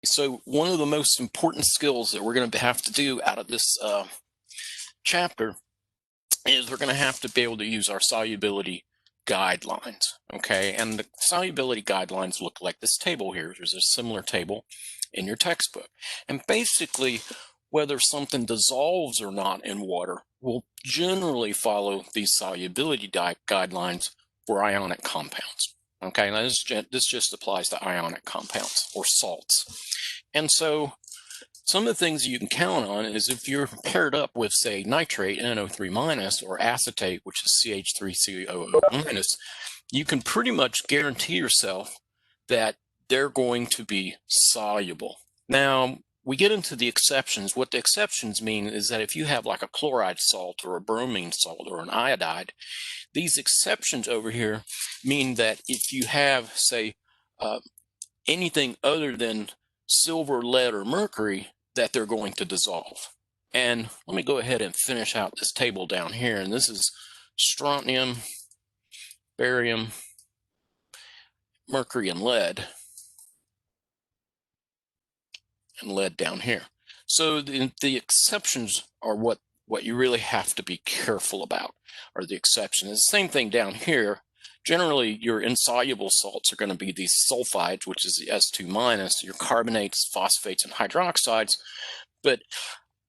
So one of the most important skills that we're going to have to do out of this chapter is we're going to have to be able to use our solubility guidelines, okay? And the solubility guidelines look like this table here. There's a similar table in your textbook. And basically, whether something dissolves or not in water will generally follow these solubility guidelines for ionic compounds. Okay, now this just applies to ionic compounds or salts. And so some of the things you can count on is if you're paired up with, say, nitrate, NO3 minus, or acetate, which is CH3COO minus, you can pretty much guarantee yourself that they're going to be soluble. Now, we get into the exceptions. What the exceptions mean is that if you have like a chloride salt or a bromine salt or an iodide, these exceptions over here mean that if you have, say, anything other than silver, lead, or mercury, that they're going to dissolve. And let me go ahead and finish out this table down here. And this is strontium, barium, mercury, and lead down here. So the exceptions are what you really have to be careful about, are the exceptions. The same thing down here. Generally, your insoluble salts are going to be these sulfides, which is the S2 minus, your carbonates, phosphates, and hydroxides. But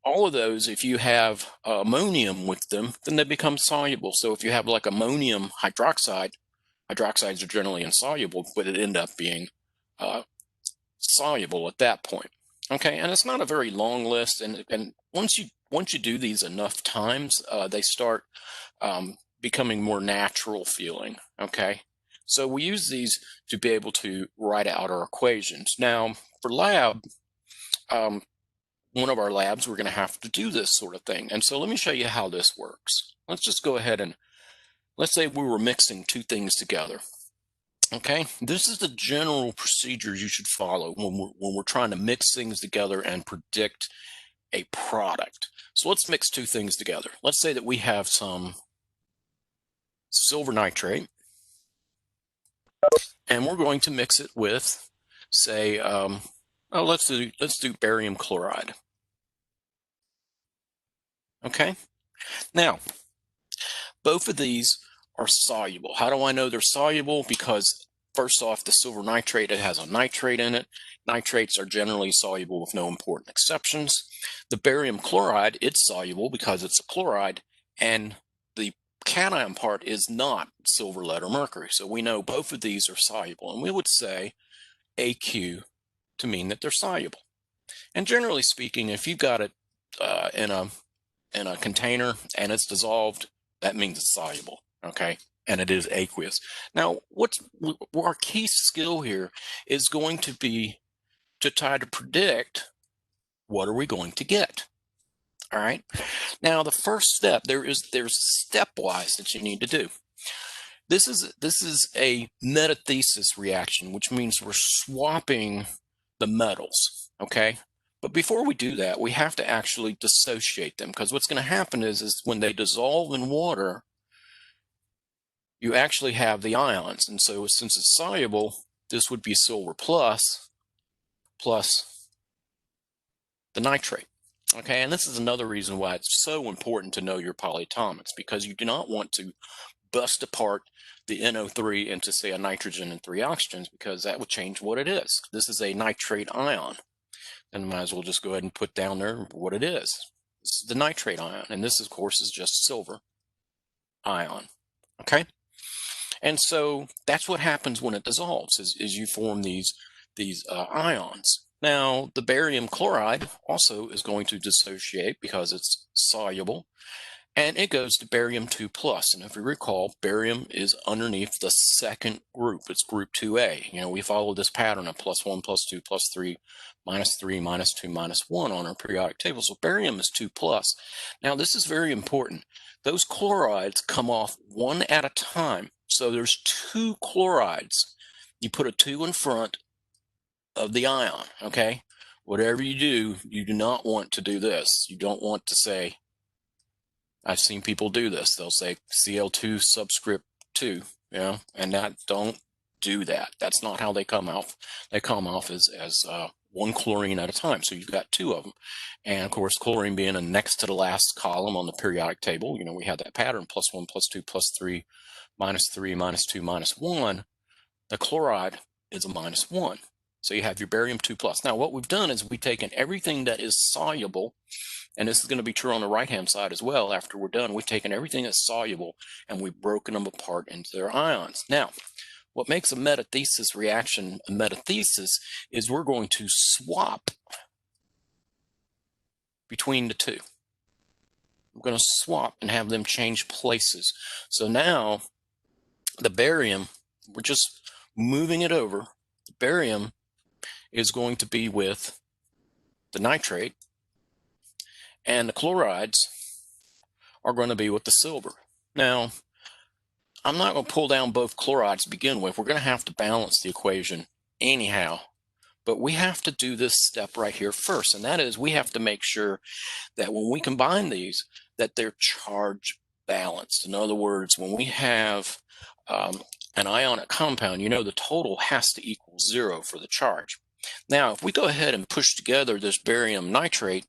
all of those, if you have ammonium with them, then they become soluble. So if you have like ammonium hydroxide, hydroxides are generally insoluble, but it end up being soluble at that point. Okay, and it's not a very long list, and once you do these enough times, they start becoming more natural feeling. Okay, so we use these to be able to write out our equations. Now, for lab, one of our labs, we're going to have to do this sort of thing, and so let me show you how this works. Let's just go ahead and let's say we were mixing two things together. Okay, this is the general procedures you should follow when we're trying to mix things together and predict a product. So let's mix two things together. Let's say that we have some silver nitrate, and we're going to mix it with, say, let's do barium chloride. Okay, now both of these are soluble. How do I know they're soluble? Because first off, the silver nitrate, it has a nitrate in it. Nitrates are generally soluble with no important exceptions. The barium chloride, it's soluble because it's a chloride, and the cation part is not silver, lead, or mercury. So we know both of these are soluble, and we would say AQ to mean that they're soluble. And generally speaking, if you've got it in a container and it's dissolved, that means it's soluble. Okay, and it is aqueous. Now, our key skill here is going to be to try to predict what are we going to get. All right. Now, the first step there's stepwise that you need to do. This is a metathesis reaction, which means we're swapping the metals. Okay. But before we do that, we have to actually dissociate them, because what's going to happen is when they dissolve in water, you actually have the ions. And so since it's soluble, this would be silver plus the nitrate. Okay, and this is another reason why it's so important to know your polyatomics, because you do not want to bust apart the NO3 into, say, a nitrogen and 3 oxygens, because that would change what it is. This is a nitrate ion. And might as well just go ahead and put down there what it is. This is the nitrate ion, and this, of course, is just silver ion. Okay? And so that's what happens when it dissolves, is you form these ions. Now, the barium chloride also is going to dissociate because it's soluble, and it goes to barium 2+. And if you recall, barium is underneath the second group. It's group 2A. You know, we follow this pattern of +1, +2, +3, -3, -2, -1 on our periodic table. So barium is 2+. Now, this is very important. Those chlorides come off one at a time. So there's 2 chlorides. You put a 2 in front of the ion, okay? Whatever you do not want to do this. You don't want to say, I've seen people do this. They'll say Cl2 subscript 2, you know, and don't do that. That's not how they come off. They come off as one chlorine at a time. So you've got two of them. And of course, chlorine being a next to the last column on the periodic table, we have that pattern, +1, +2, +3, -3, -2, -1. The chloride is a -1. So you have your barium 2+. Now what we've done is we've taken everything that is soluble, and this is going to be true on the right-hand side as well after we're done. We've taken everything that's soluble and we've broken them apart into their ions. Now, what makes a metathesis reaction a metathesis is we're going to swap between the two. We're going to swap and have them change places. So now the barium, we're just moving it over. The barium is going to be with the nitrate, and the chlorides are going to be with the silver. Now, I'm not going to pull down both chlorides to begin with. We're going to have to balance the equation anyhow. But we have to do this step right here first, and that is we have to make sure that when we combine these, that they're charge balanced. In other words, when we have an ionic compound, the total has to equal 0 for the charge. Now, if we go ahead and push together this barium nitrate,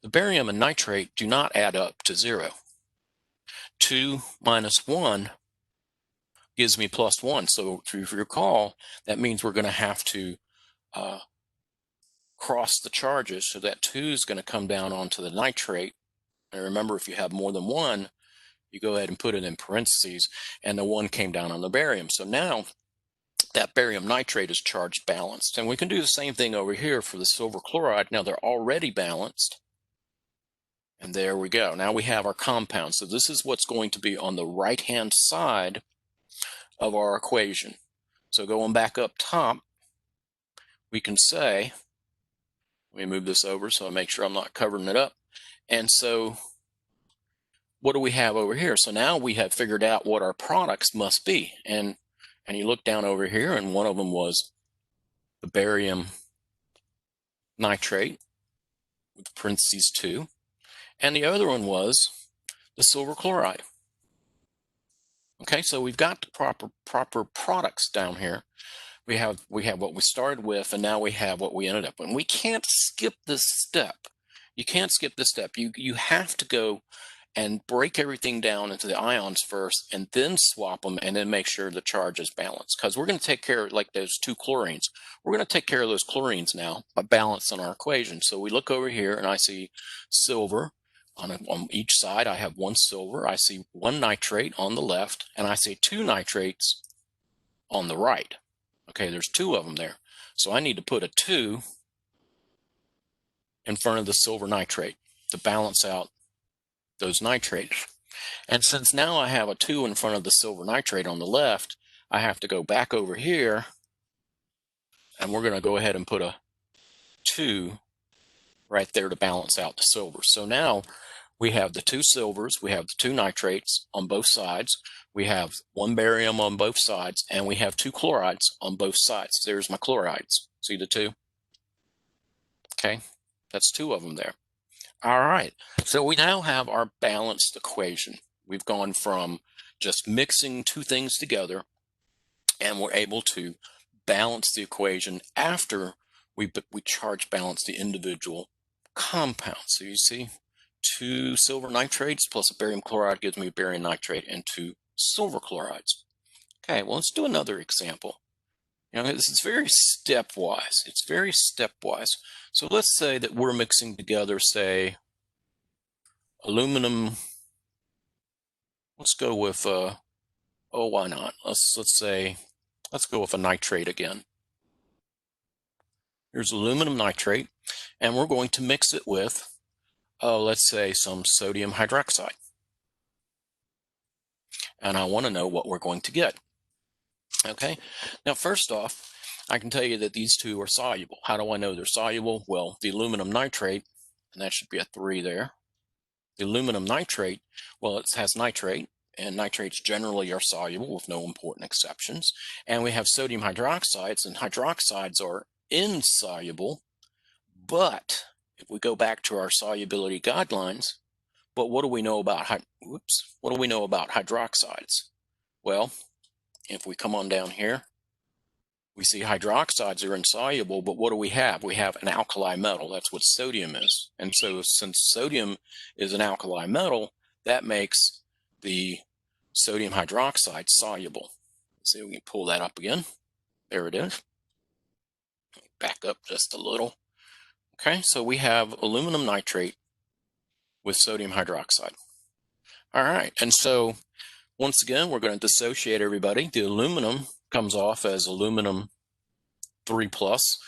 the barium and nitrate do not add up to 0. 2 minus 1 gives me +1. So if you recall, that means we're going to have to cross the charges. So that 2 is going to come down onto the nitrate. And remember, if you have more than 1, you go ahead and put it in parentheses, and the 1 came down on the barium. So now that barium nitrate is charge balanced. And we can do the same thing over here for the silver chloride. Now they're already balanced. And there we go. Now we have our compound. So this is what's going to be on the right-hand side of our equation. So going back up top, we can say, let me move this over so I make sure I'm not covering it up. And so what do we have over here? So now we have figured out what our products must be. And you look down over here, and one of them was the barium nitrate with parentheses 2. And the other one was the silver chloride. Okay, so we've got the proper products down here. We have what we started with, and now we have what we ended up with. And we can't skip this step. You can't skip this step. You have to go and break everything down into the ions first, and then swap them, and then make sure the charge is balanced. Because we're going to take care of, like those 2 chlorines, we're going to take care of those chlorines now by balancing our equation. So we look over here, and I see silver. On each side, I have 1 silver. I see 1 nitrate on the left, and I see 2 nitrates on the right. Okay, there's 2 of them there. So I need to put a 2 in front of the silver nitrate to balance out those nitrates. And since now I have a 2 in front of the silver nitrate on the left, I have to go back over here, and we're going to go ahead and put a 2 right there to balance out the silver. So now we have the 2 silvers, we have the 2 nitrates on both sides, we have 1 barium on both sides, and we have 2 chlorides on both sides. There's my chlorides. See the 2? Okay, that's 2 of them there. All right, so we now have our balanced equation. We've gone from just mixing 2 things together, and we're able to balance the equation after we charge balance the individual compounds. So you see, 2 silver nitrates plus a barium chloride gives me a barium nitrate and 2 silver chlorides. Okay, well, let's do another example. This is very stepwise. It's very stepwise. So let's say that we're mixing together, say, aluminum. Let's go with, why not? Let's go with a nitrate again. Here's aluminum nitrate, and we're going to mix it with, let's say, some sodium hydroxide. And I want to know what we're going to get. Okay, now first off, I can tell you that these 2 are soluble. How do I know they're soluble? Well, the aluminum nitrate, and that should be a 3 there. The aluminum nitrate, well, it has nitrate, and nitrates generally are soluble with no important exceptions. And we have sodium hydroxides, and hydroxides are insoluble. But if we go back to our solubility guidelines, but what do we know about hydroxides? Well, if we come on down here, We see hydroxides are insoluble, but what do we have? We have an alkali metal. That's what sodium is. And so since sodium is an alkali metal, that makes the sodium hydroxide soluble. Let's see if we can pull that up again. There it is. Back up just a little. Okay, so we have aluminum nitrate with sodium hydroxide. All right, and so once again, we're going to dissociate everybody. The aluminum comes off as aluminum 3 plus.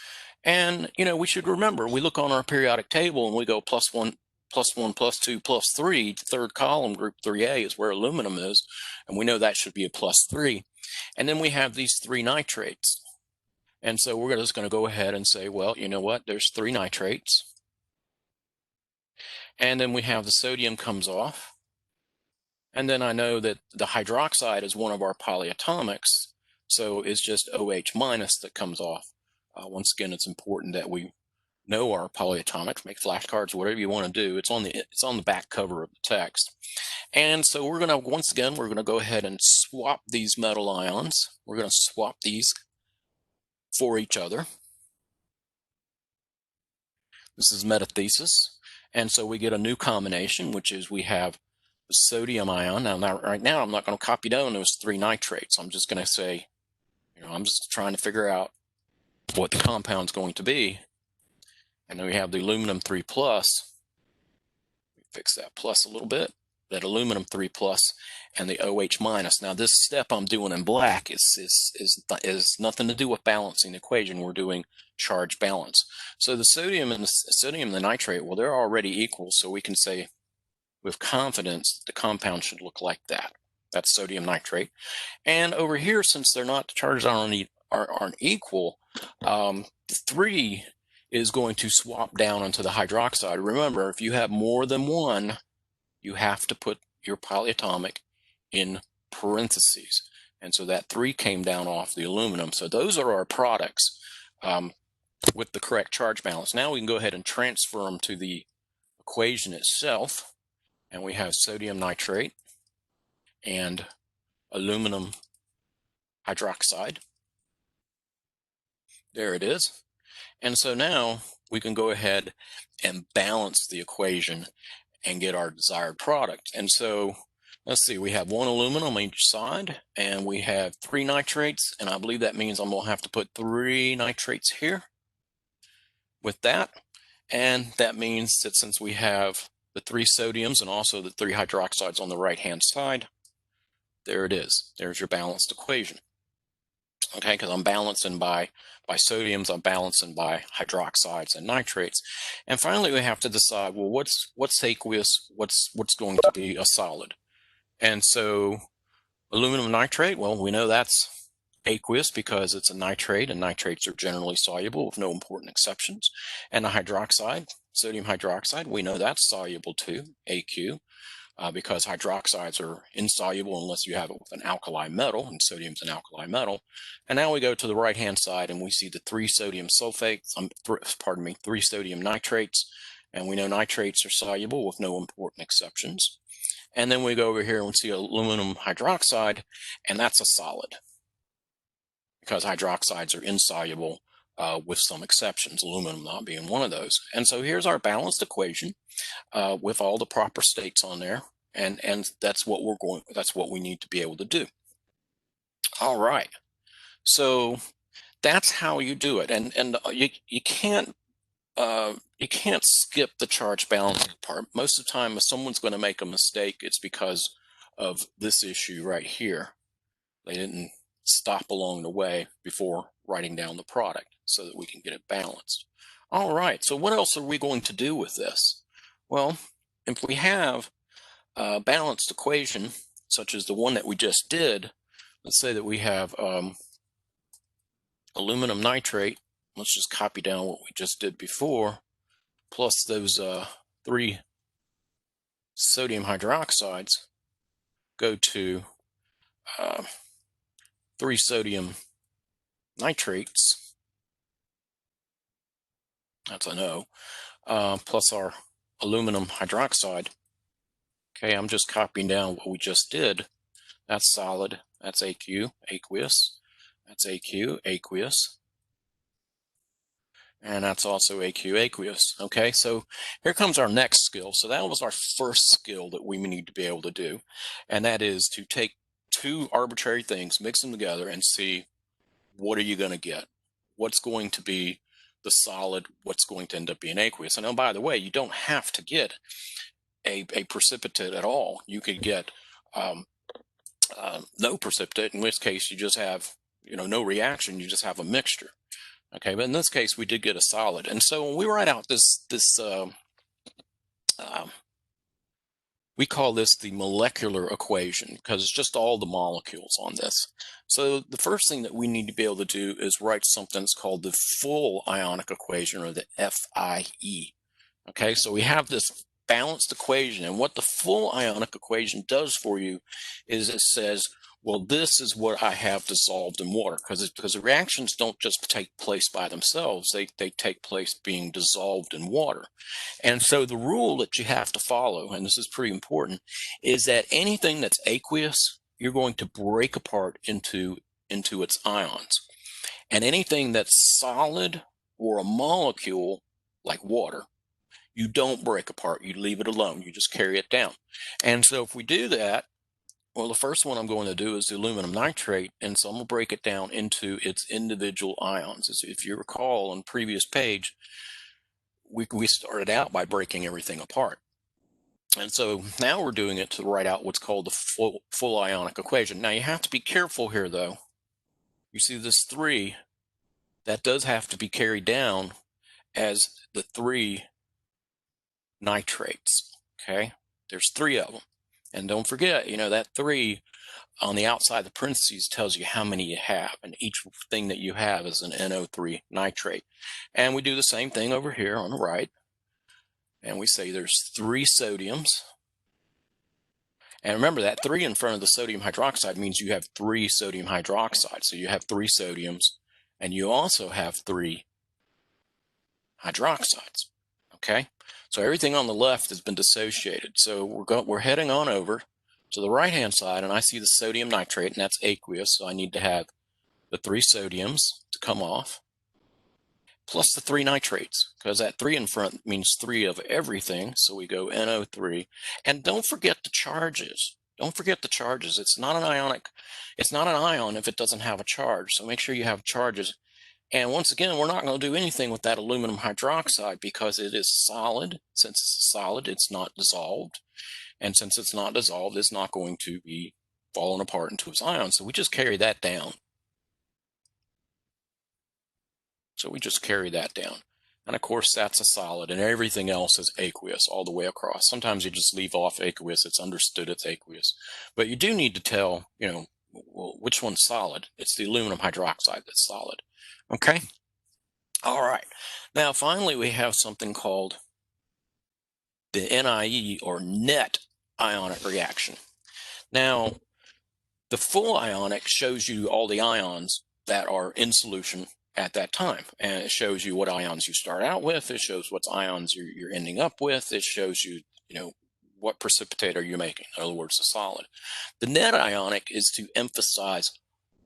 And, we should remember, we look on our periodic table and we go +1, +1, +2, +3. The third column, group 3A, is where aluminum is. And we know that should be a +3. And then we have these 3 nitrates. And so we're just going to go ahead and say, well, you know what? There's 3 nitrates. And then we have the sodium comes off. And then I know that the hydroxide is one of our polyatomics. So it's just OH minus that comes off. Once again, it's important that we know our polyatomics, make flashcards, whatever you want to do. It's on the back cover of the text. And so we're going to, once again, we're going to go ahead and swap these metal ions. We're going to swap these for each other. This is metathesis. And so we get a new combination, which is we have the sodium ion. Now, right now, I'm not going to copy down those 3 nitrates. I'm just going to say, I'm just trying to figure out what the compound's going to be. And then we have the aluminum 3 plus. Fix that plus a little bit. That aluminum 3 plus and the OH minus. Now this step I'm doing in black is nothing to do with balancing the equation. We're doing charge balance. So the sodium and the nitrate, well, they're already equal. So we can say with confidence the compound should look like that. That's sodium nitrate. And over here, since they're not, the charges aren't equal, the 3 is going to swap down onto the hydroxide. Remember, if you have more than one, you have to put your polyatomic in parentheses. And so that 3 came down off the aluminum. So those are our products with the correct charge balance. Now we can go ahead and transfer them to the equation itself. And we have sodium nitrate and aluminum hydroxide. There it is. And so now we can go ahead and balance the equation and get our desired product. And so let's see, we have 1 aluminum on each side and we have 3 nitrates. And I believe that means I'm going to have to put 3 nitrates here with that. And that means that since we have the 3 sodiums and also the 3 hydroxides on the right-hand side, there it is. There's your balanced equation. Okay, because I'm balancing by sodiums, I'm balancing by hydroxides and nitrates. And finally, we have to decide, well, what's aqueous, what's going to be a solid. And so aluminum nitrate, well, we know that's aqueous because it's a nitrate, and nitrates are generally soluble with no important exceptions. And the hydroxide, sodium hydroxide, we know that's soluble too, AQ. Because hydroxides are insoluble unless you have it with an alkali metal, and sodium's an alkali metal. And now we go to the right-hand side and we see the 3 sodium sulfates, 3 sodium nitrates, and we know nitrates are soluble with no important exceptions. And then we go over here and we see aluminum hydroxide, and that's a solid because hydroxides are insoluble with some exceptions, aluminum not being one of those. And so here's our balanced equation with all the proper states on there, and that's what we need to be able to do. All right, so that's how you do it, and you can't skip the charge balancing part. Most of the time, if someone's going to make a mistake, it's because of this issue right here. They didn't stop along the way before writing down the product so that we can get it balanced. All right, so what else are we going to do with this? Well, if we have a balanced equation, such as the one that we just did, let's say that we have aluminum nitrate, let's just copy down what we just did before, plus those 3 sodium hydroxides go to 3 sodium nitrates, that's an O, plus our aluminum hydroxide. Okay, I'm just copying down what we just did. That's solid, that's AQ, aqueous. That's AQ, aqueous. And that's also AQ, aqueous. Okay, so here comes our next skill. So that was our first skill that we need to be able to do. And that is to take two arbitrary things, mix them together, and see what are you going to get? What's going to be the solid? What's going to end up being aqueous? And oh, by the way, you don't have to get a precipitate at all. You could get no precipitate, in which case you just have, no reaction. You just have a mixture. Okay, but in this case, we did get a solid. And so when we write out we call this the molecular equation because it's just all the molecules on this. So the first thing that we need to be able to do is write something that's called the full ionic equation, or the FIE. Okay, so we have this balanced equation, and what the full ionic equation does for you is it says, well, this is what I have dissolved in water, because the reactions don't just take place by themselves, they take place being dissolved in water. And so the rule that you have to follow, and this is pretty important, is that anything that's aqueous, you're going to break apart into its ions. And anything that's solid or a molecule, like water, you don't break apart, you leave it alone, you just carry it down. And so if we do that, well, the first one I'm going to do is the aluminum nitrate, and so I'm going to break it down into its individual ions. If you recall on the previous page, we started out by breaking everything apart. And so now we're doing it to write out what's called the full ionic equation. Now you have to be careful here, though. You see this 3, that does have to be carried down as the 3 nitrates, okay? There's 3 of them. And don't forget, that 3 on the outside of the parentheses tells you how many you have, and each thing that you have is an NO3 nitrate. And we do the same thing over here on the right, and we say there's 3 sodiums. And remember, that 3 in front of the sodium hydroxide means you have 3 sodium hydroxide. So you have 3 sodiums, and you also have 3 hydroxides. Okay, so everything on the left has been dissociated. So we're heading on over to the right-hand side, and I see the sodium nitrate, and that's aqueous. So I need to have the 3 sodiums to come off, plus the 3 nitrates, because that 3 in front means 3 of everything. So we go NO3, and don't forget the charges. Don't forget the charges. It's not an ion if it doesn't have a charge. So make sure you have charges. And once again, we're not going to do anything with that aluminum hydroxide because it is solid. Since it's solid, it's not dissolved. And since it's not dissolved, it's not going to be falling apart into its ions. So we just carry that down. And of course, that's a solid, and everything else is aqueous all the way across. Sometimes you just leave off aqueous. It's understood it's aqueous. But you do need to tell, which one's solid. It's the aluminum hydroxide that's solid. Okay? All right. Now, finally, we have something called the NIE, or net ionic reaction. Now, the full ionic shows you all the ions that are in solution at that time, and it shows you what ions you start out with. It shows what ions you're ending up with. It shows you, what precipitate are you making, in other words, a solid. The net ionic is to emphasize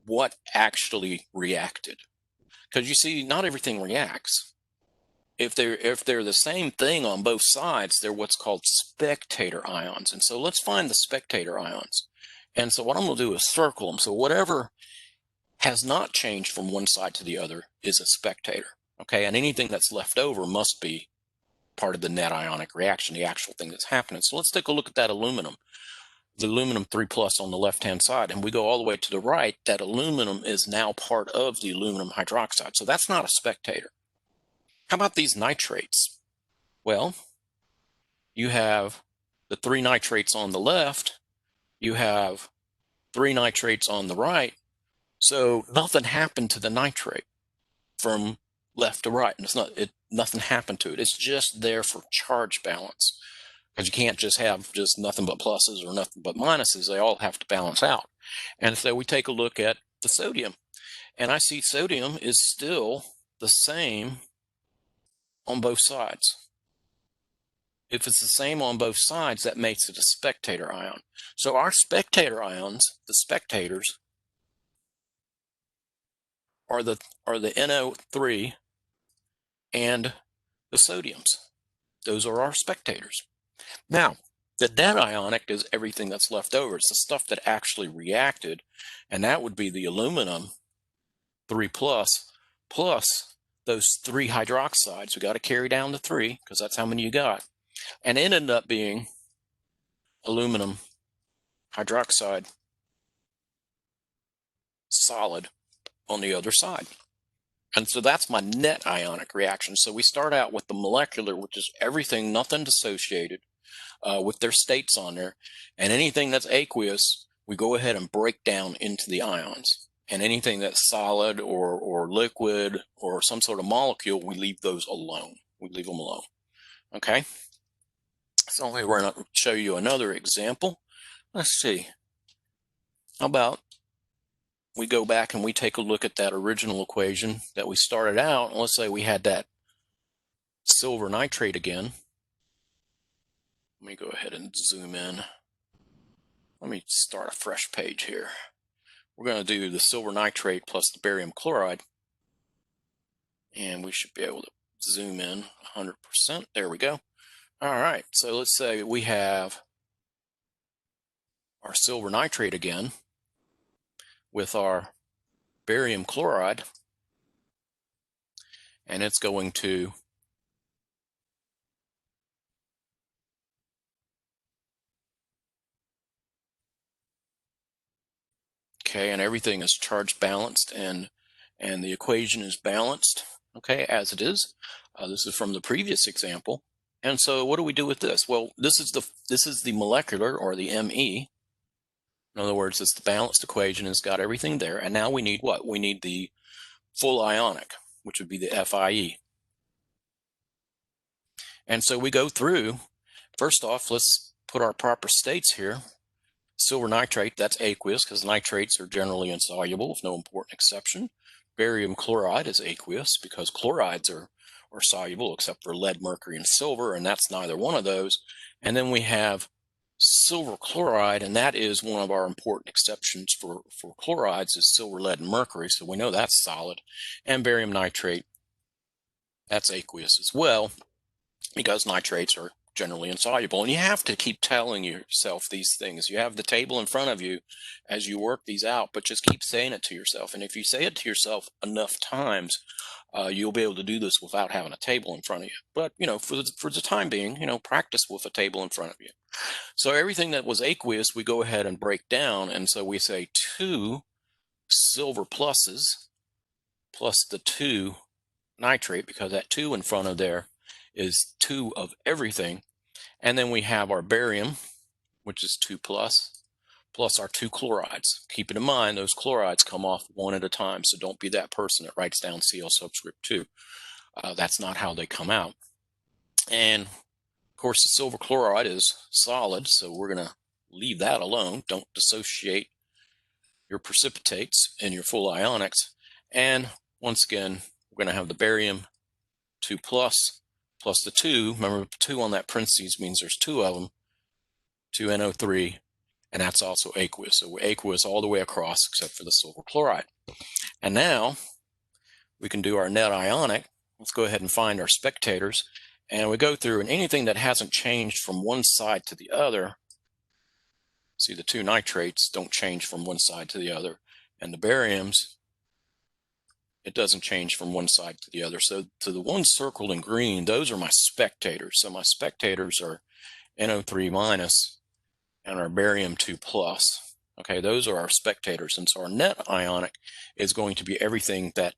what actually reacted, because you see, not everything reacts. If they're the same thing on both sides, they're what's called spectator ions. And so let's find the spectator ions. And so what I'm going to do is circle them. So whatever has not changed from one side to the other is a spectator. Okay, and anything that's left over must be part of the net ionic reaction, the actual thing that's happening. So let's take a look at that aluminum. The aluminum 3+ on the left-hand side, and we go all the way to the right. That aluminum is now part of the aluminum hydroxide. So that's not a spectator. How about these nitrates? Well, you have the 3 nitrates on the left, you have 3 nitrates on the right, so nothing happened to the nitrate from left to right. Nothing happened to it. It's just there for charge balance, because you can't just have nothing but pluses or nothing but minuses. They all have to balance out. And so we take a look at the sodium, and I see sodium is still the same on both sides. If it's the same on both sides, that makes it a spectator ion. So our spectator ions, the spectators, are the NO3 and the sodiums. Those are our spectators. Now, the net ionic is everything that's left over. It's the stuff that actually reacted, and that would be the aluminum 3 plus those 3 hydroxides. We got to carry down to 3 because that's how many you got. And it ended up being aluminum hydroxide solid on the other side. And so that's my net ionic reaction. So we start out with the molecular, which is everything, nothing dissociated, with their states on there. And anything that's aqueous, we go ahead and break down into the ions. And anything that's solid or liquid or some sort of molecule, we leave those alone. We leave them alone. Okay? So we're going to show you another example. Let's see. How about we go back and we take a look at that original equation that we started out. Let's say we had that silver nitrate again. Let me go ahead and zoom in. Let me start a fresh page here. We're going to do the silver nitrate plus the barium chloride. And we should be able to zoom in 100%. There we go. All right, so let's say we have our silver nitrate again with our barium chloride, and it's going to okay, and everything is charge balanced, and the equation is balanced, okay, as it is. This is from the previous example. And so what do we do with this? Well, this is the molecular, or the ME. In other words, it's the balanced equation. It's got everything there. And now we need what? We need the full ionic, which would be the FIE. And so we go through. First off, let's put our proper states here. Silver nitrate, that's aqueous because nitrates are generally insoluble with no important exception. Barium chloride is aqueous because chlorides are soluble except for lead, mercury, and silver, and that's neither one of those. And then we have silver chloride, and that is one of our important exceptions for chlorides is silver, lead, and mercury, so we know that's solid. And barium nitrate, that's aqueous as well because nitrates are generally insoluble. And you have to keep telling yourself these things. You have the table in front of you as you work these out, but just keep saying it to yourself. And if you say it to yourself enough times, you'll be able to do this without having a table in front of you. But, for the time being, practice with a table in front of you. So everything that was aqueous, we go ahead and break down. And so we say 2 silver pluses plus the 2 nitrate, because that 2 in front of there is 2 of everything. And then we have our barium, which is 2 plus our 2 chlorides. Keep it in mind, those chlorides come off one at a time, so don't be that person that writes down Cl subscript 2. That's not how they come out. And of course, the silver chloride is solid, so we're going to leave that alone. Don't dissociate your precipitates and your full ionics. And once again, we're going to have the barium 2 plus the 2. Remember, 2 on that parentheses means there's 2 of them, 2NO3, and that's also aqueous. So we're aqueous all the way across except for the silver chloride. And now we can do our net ionic. Let's go ahead and find our spectators. And we go through, and anything that hasn't changed from one side to the other, see the 2 nitrates don't change from one side to the other, and the bariums, it doesn't change from one side to the other. So to the ones circled in green, those are my spectators. So my spectators are NO3 minus and our barium 2 plus. Okay, those are our spectators. And so our net ionic is going to be everything that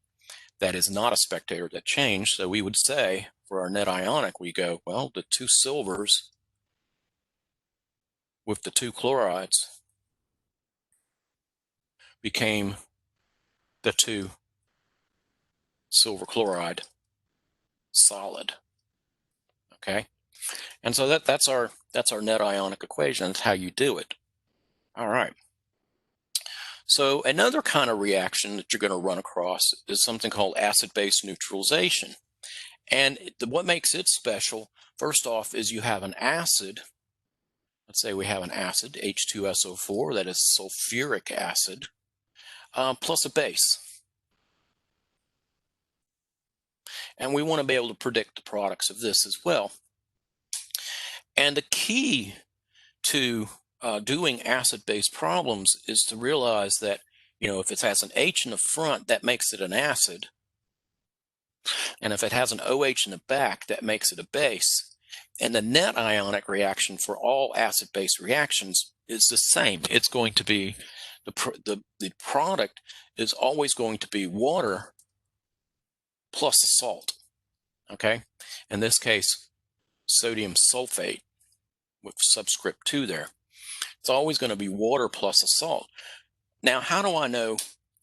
is not a spectator that changed. So we would say for our net ionic, we go, well, the 2 silvers with the 2 chlorides became the 2 silver chloride solid. Okay, and so that's our net ionic equation. That's how you do it. All right. So another kind of reaction that you're going to run across is something called acid-base neutralization. And what makes it special, first off, is you have an acid. Let's say we have an acid, H2SO4, that is sulfuric acid, plus a base. And we want to be able to predict the products of this as well. And the key to doing acid-base problems is to realize that, if it has an H in the front, that makes it an acid. And if it has an OH in the back, that makes it a base. And the net ionic reaction for all acid-base reactions is the same. It's going to be, the product is always going to be water plus a salt, okay? In this case, sodium sulfate with subscript 2 there. It's always going to be water plus a salt. Now, how do I know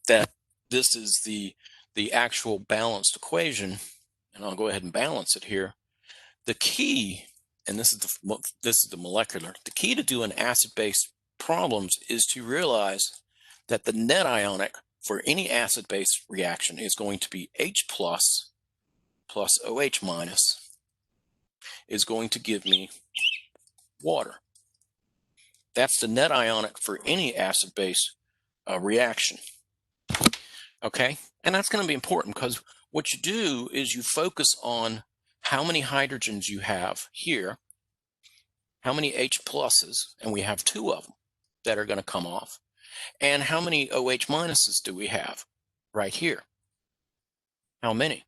that this is the actual balanced equation? And I'll go ahead and balance it here. The key, and this is the molecular, the key to doing acid-base problems is to realize that the net ionic for any acid-base reaction is going to be H plus OH minus is going to give me water. That's the net ionic for any acid-base reaction. Okay, and that's going to be important because what you do is you focus on how many hydrogens you have here, how many H pluses, and we have 2 of them that are going to come off, and how many OH minuses do we have right here? How many?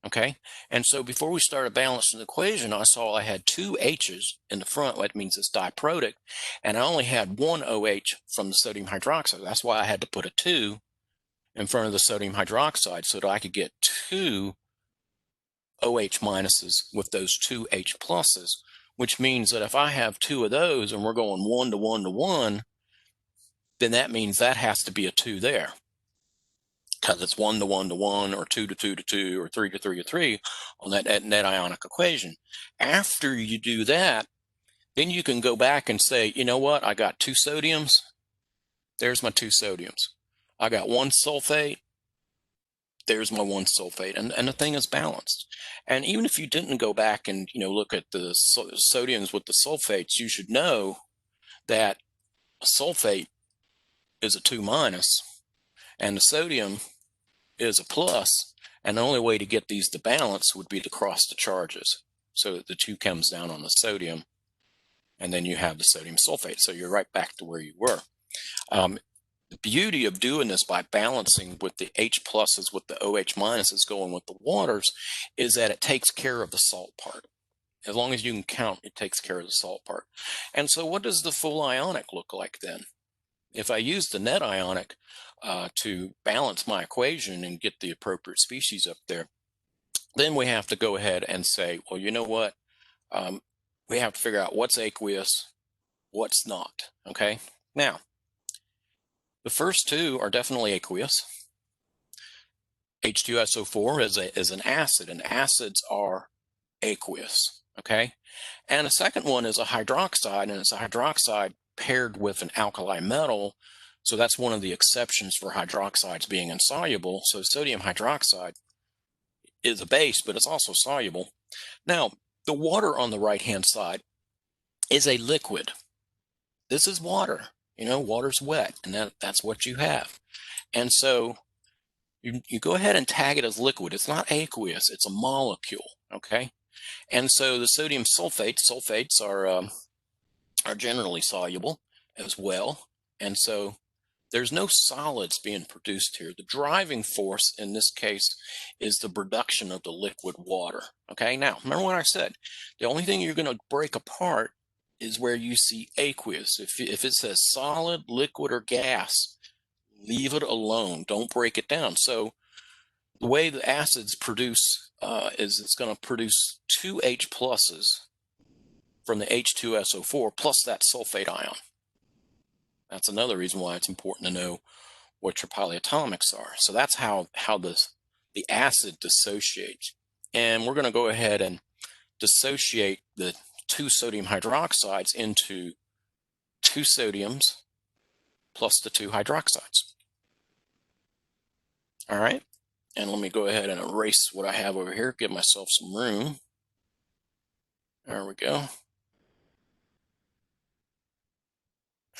Okay, and so before we started balancing the equation, I saw I had 2 H's in the front. That means it's diprotic, and I only had 1 OH from the sodium hydroxide. That's why I had to put a 2 in front of the sodium hydroxide so that I could get 2 OH minuses with those 2 H pluses, which means that if I have 2 of those and we're going 1 to 1 to 1, then that means that has to be a 2 there, because it's 1 to 1 to 1, or 2 to 2 to 2, or 3 to 3 to 3 on that net ionic equation. After you do that, then you can go back and say, you know what, I got 2 sodiums. There's my 2 sodiums. I got 1 sulfate. There's my 1 sulfate, and the thing is balanced. And even if you didn't go back and look at the sodiums with the sulfates, you should know that a sulfate is a 2 minus, and the sodium is a plus, and the only way to get these to balance would be to cross the charges so that the 2 comes down on the sodium, and then you have the sodium sulfate. So you're right back to where you were. The beauty of doing this by balancing with the H pluses with the OH minuses going with the waters is that it takes care of the salt part. As long as you can count, it takes care of the salt part. And so what does the full ionic look like then? If I use the net ionic to balance my equation and get the appropriate species up there, then we have to go ahead and say, well, you know what? We have to figure out what's aqueous, what's not, okay? Now, the first 2 are definitely aqueous. H2SO4 is an acid, and acids are aqueous, okay? And the second one is a hydroxide, and it's a hydroxide paired with an alkali metal. So that's one of the exceptions for hydroxides being insoluble. So sodium hydroxide is a base, but it's also soluble. Now, the water on the right-hand side is a liquid. This is water. Water's wet, and that's what you have. And so you go ahead and tag it as liquid. It's not aqueous, it's a molecule, okay? And so the sodium sulfates are generally soluble as well. And so there's no solids being produced here. The driving force in this case is the production of the liquid water, okay? Now, remember what I said. The only thing you're going to break apart is where you see aqueous. If it says solid, liquid, or gas, leave it alone. Don't break it down. So the way the acids produce is it's going to produce 2 H pluses from the H2SO4 plus that sulfate ion. That's another reason why it's important to know what your polyatomics are. So that's how the acid dissociates. And we're going to go ahead and dissociate the 2 sodium hydroxides into 2 sodiums plus the 2 hydroxides. All right, and let me go ahead and erase what I have over here, give myself some room. There we go.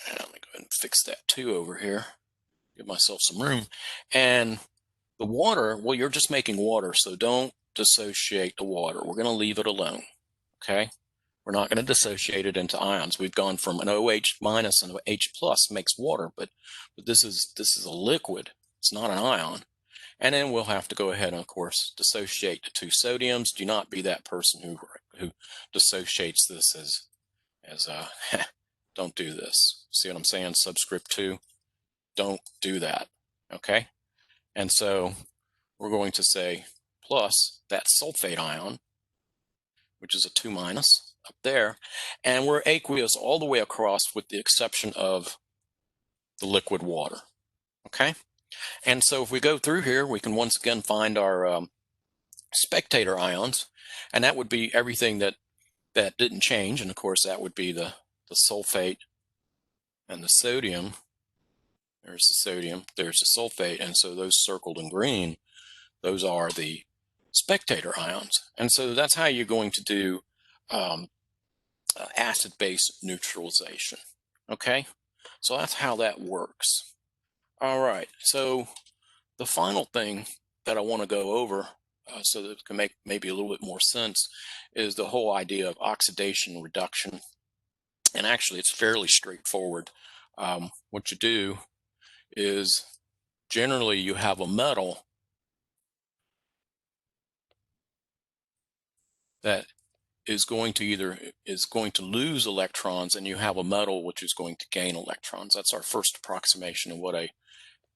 And let me go ahead and fix that too over here, give myself some room. And the water, well, you're just making water, so don't dissociate the water. We're going to leave it alone, okay? We're not going to dissociate it into ions. We've gone from an OH minus and an H plus makes water, but this is a liquid. It's not an ion. And then we'll have to go ahead and, of course, dissociate the two sodiums. Do not be that person who dissociates this as don't do this. See what I'm saying? Subscript 2. Don't do that, okay? And so we're going to say plus that sulfate ion, which is a 2 minus up there, and we're aqueous all the way across with the exception of the liquid water, okay? And so if we go through here, we can once again find our spectator ions, and that would be everything that didn't change, and of course that would be the sulfate and the sodium. There's the sodium, there's the sulfate, and so those circled in green, those are the spectator ions. And so that's how you're going to do acid-base neutralization, okay? So that's how that works. All right, so the final thing that I want to go over so that it can make maybe a little bit more sense is the whole idea of oxidation reduction. And actually, it's fairly straightforward. What you do is generally you have a metal that is going to lose electrons, and you have a metal which is going to gain electrons. That's our first approximation of what a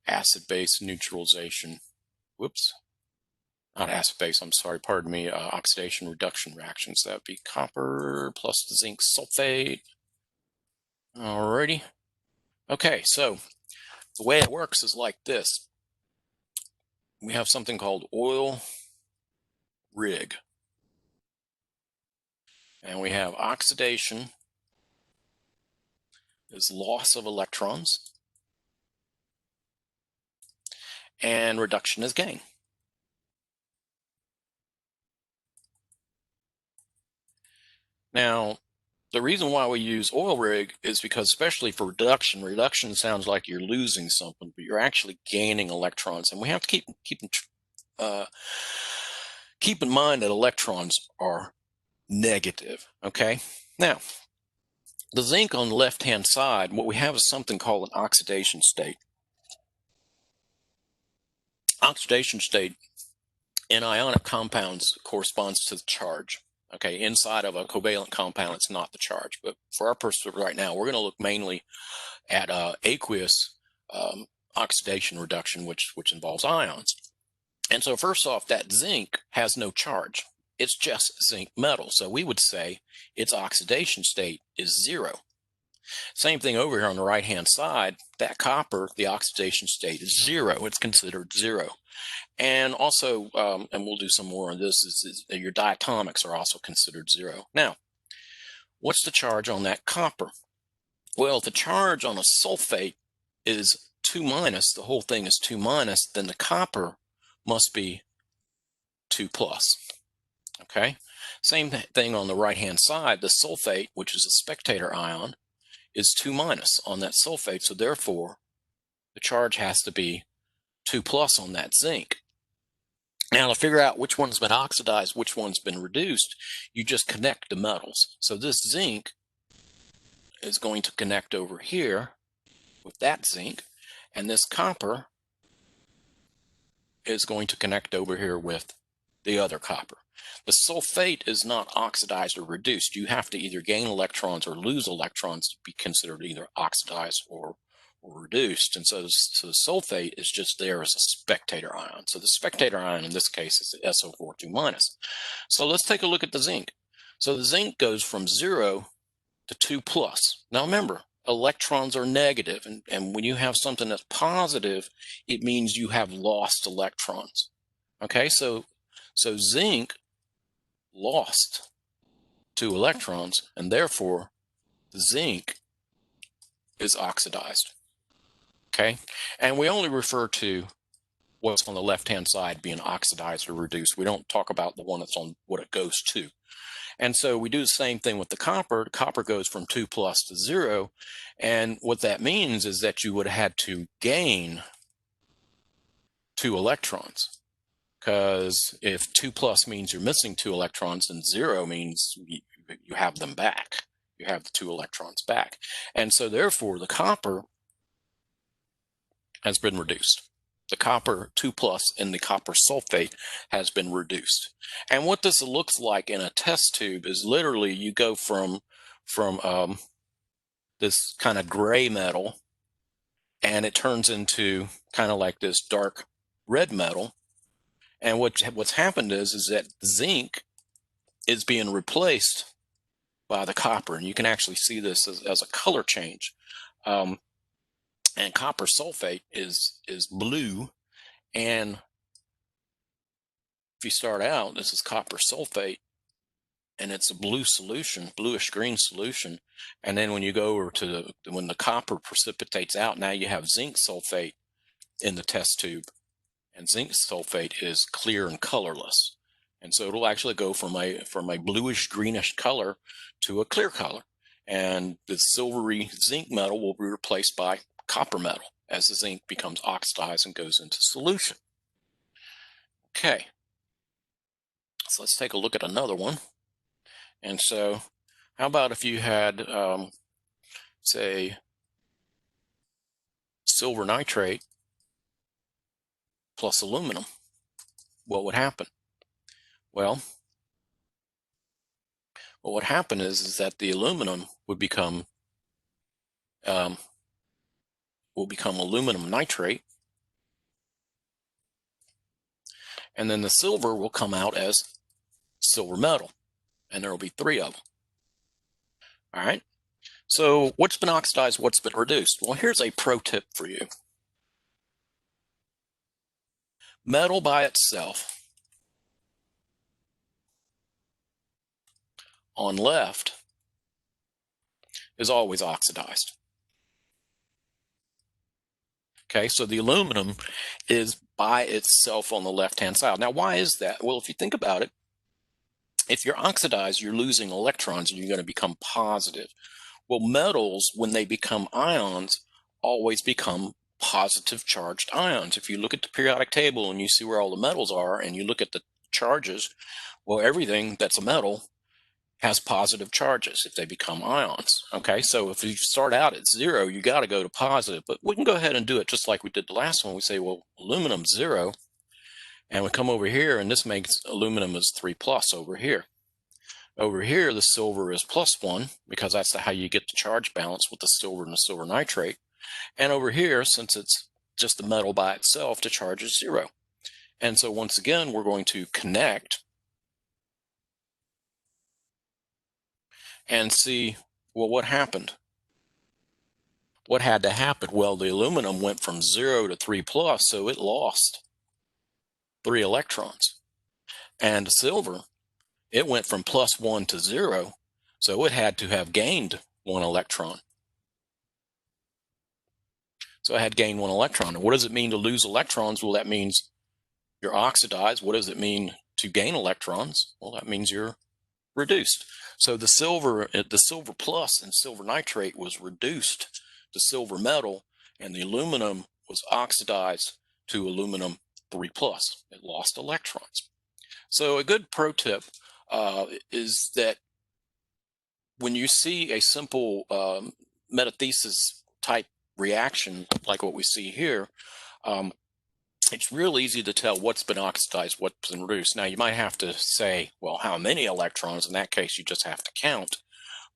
acid-base neutralization, not acid-base, I'm sorry, pardon me, oxidation reduction reactions. That would be copper plus zinc sulfate. Alrighty. Okay, so the way it works is like this. We have something called oil rig. And we have oxidation is loss of electrons, and reduction is gain. Now, the reason why we use oil rig is because, especially for reduction sounds like you're losing something, but you're actually gaining electrons. And we have to keep in mind that electrons are negative, okay? Now, the zinc on the left-hand side, what we have is something called an oxidation state. Oxidation state in ionic compounds corresponds to the charge. Okay, inside of a covalent compound, it's not the charge. But for our purpose right now, we're going to look mainly at aqueous oxidation reduction, which involves ions. And so first off, that zinc has no charge. It's just zinc metal. So we would say its oxidation state is 0. Same thing over here on the right-hand side. That copper, the oxidation state is 0. It's considered 0. And also, and we'll do some more on this, is your diatomics are also considered 0. Now, what's the charge on that copper? Well, the charge on a sulfate is 2 minus. The whole thing is 2 minus. Then the copper must be 2 plus. Okay? Same thing on the right-hand side. The sulfate, which is a spectator ion, is 2 minus on that sulfate. So therefore, the charge has to be 2 plus on that zinc. Now, to figure out which one's been oxidized, which one's been reduced, you just connect the metals. So this zinc is going to connect over here with that zinc, and this copper is going to connect over here with the other copper. The sulfate is not oxidized or reduced. You have to either gain electrons or lose electrons to be considered either oxidized or reduced. And so the sulfate is just there as a spectator ion. So the spectator ion in this case is the SO4 2 minus. So let's take a look at the zinc. So the zinc goes from 0 to 2 plus. Now remember, electrons are negative, and when you have something that's positive, it means you have lost electrons. Okay, so zinc lost 2 electrons, and therefore the zinc is oxidized. Okay, and we only refer to what's on the left-hand side being oxidized or reduced. We don't talk about the one that's on what it goes to. And so we do the same thing with the copper. The copper goes from 2 plus to 0, and what that means is that you would have had to gain 2 electrons. because if 2 plus means you're missing 2 electrons, and 0 means you have them back. You have the 2 electrons back. And so therefore the copper has been reduced. The copper 2 plus in the copper sulfate has been reduced. And what this looks like in a test tube is literally you go from this kind of gray metal, and it turns into kind of like this dark red metal. And what's happened is that zinc is being replaced by the copper, and you can actually see this as a color change. And copper sulfate is blue, and if you start out, this is copper sulfate, and it's a blue solution, bluish green solution. And then when you go over to when the copper precipitates out, now you have zinc sulfate in the test tube, and zinc sulfate is clear and colorless. And so it'll actually go from a bluish greenish color to a clear color. And the silvery zinc metal will be replaced by copper metal as the zinc becomes oxidized and goes into solution. Okay, so let's take a look at another one. And so how about if you had, say, silver nitrate plus aluminum? What would happen? Well, what would happen is that the aluminum would become aluminum nitrate, and then the silver will come out as silver metal, and there will be 3 of them. All right, so what's been oxidized, what's been reduced? Well, here's a pro tip for you. Metal by itself on left is always oxidized. Okay, so the aluminum is by itself on the left-hand side. Now, why is that? Well, if you think about it, if you're oxidized, you're losing electrons and you're going to become positive. Well, metals, when they become ions, always become positive charged ions. If you look at the periodic table and you see where all the metals are and you look at the charges, well, everything that's a metal has positive charges if they become ions. Okay, so if you start out at 0, you got to go to positive. But we can go ahead and do it just like we did the last one. We say, well, aluminum 0, and we come over here, and this makes aluminum is 3 plus over here. Over here, the silver is +1, because that's how you get the charge balance with the silver and the silver nitrate. And over here, since it's just the metal by itself, the charge is 0. And so once again, we're going to connect and see, well, what happened? What had to happen? Well, the aluminum went from 0 to 3 plus, so it lost 3 electrons. And the silver, it went from +1 to 0, so it had to have gained 1 electron. So it had gained 1 electron. And what does it mean to lose electrons? Well, that means you're oxidized. What does it mean to gain electrons? Well, that means you're reduced. So the silver plus in silver nitrate was reduced to silver metal, and the aluminum was oxidized to aluminum 3 plus. It lost electrons. So a good pro tip is that when you see a simple metathesis type reaction like what we see here, it's real easy to tell what's been oxidized, what's been reduced. Now, you might have to say, well, how many electrons? In that case, you just have to count.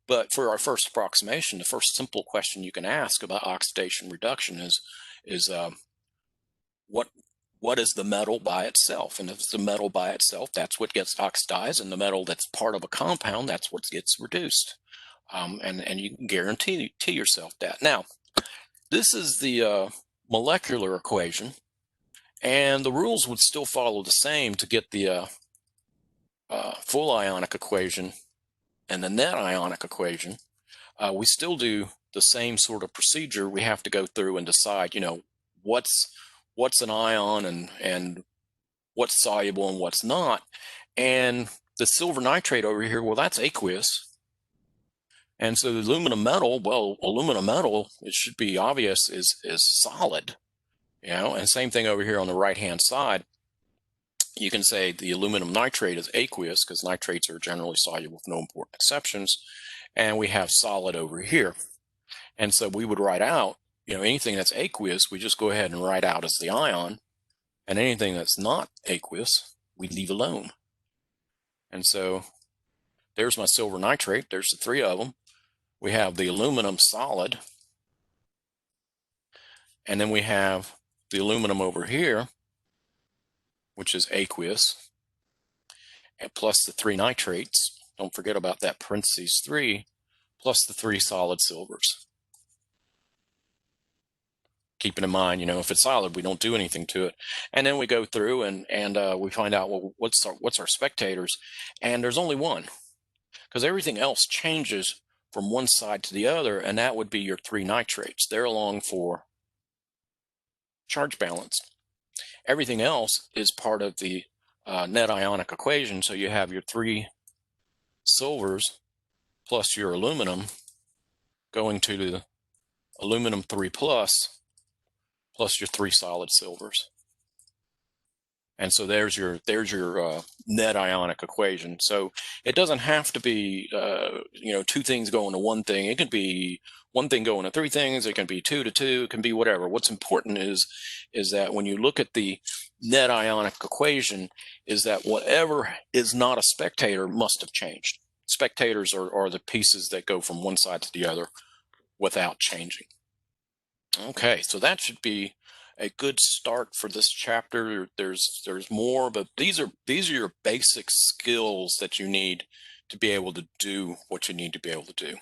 But for our first approximation, the first simple question you can ask about oxidation reduction is what is the metal by itself? And if it's the metal by itself, that's what gets oxidized, and the metal that's part of a compound, that's what gets reduced. And you can guarantee yourself that. Now, this is the molecular equation, and the rules would still follow the same to get the full ionic equation and the net ionic equation. We still do the same sort of procedure. We have to go through and decide, what's an ion and what's soluble and what's not. And the silver nitrate over here, well, that's aqueous. And so the aluminum metal, well, aluminum metal, it should be obvious, is solid. And same thing over here on the right-hand side. you can say the aluminum nitrate is aqueous because nitrates are generally soluble with no important exceptions. And we have solid over here. And so we would write out, anything that's aqueous, we just go ahead and write out as the ion. And anything that's not aqueous, we leave alone. And so there's my silver nitrate. There's the three of them. We have the aluminum solid. And then we have the aluminum over here, which is aqueous, and plus the three nitrates. Don't forget about that parentheses 3, plus the three solid silvers. Keeping in mind, if it's solid, we don't do anything to it. And then we go through and we find out, well, what's our spectators? And there's only one, because everything else changes from one side to the other, and that would be your three nitrates. They're along for charge balance. Everything else is part of the net ionic equation. So you have your three silvers plus your aluminum going to the aluminum 3 plus your three solid silvers. And so there's your net ionic equation. So it doesn't have to be two things going to one thing. It could be one thing going to three things. It can be 2 to 2. It can be whatever. What's important is that when you look at the net ionic equation, is that whatever is not a spectator must have changed. Spectators are the pieces that go from one side to the other without changing. Okay, so that should be a good start for this chapter. There's more, but these are your basic skills that you need to be able to do what you need to be able to do.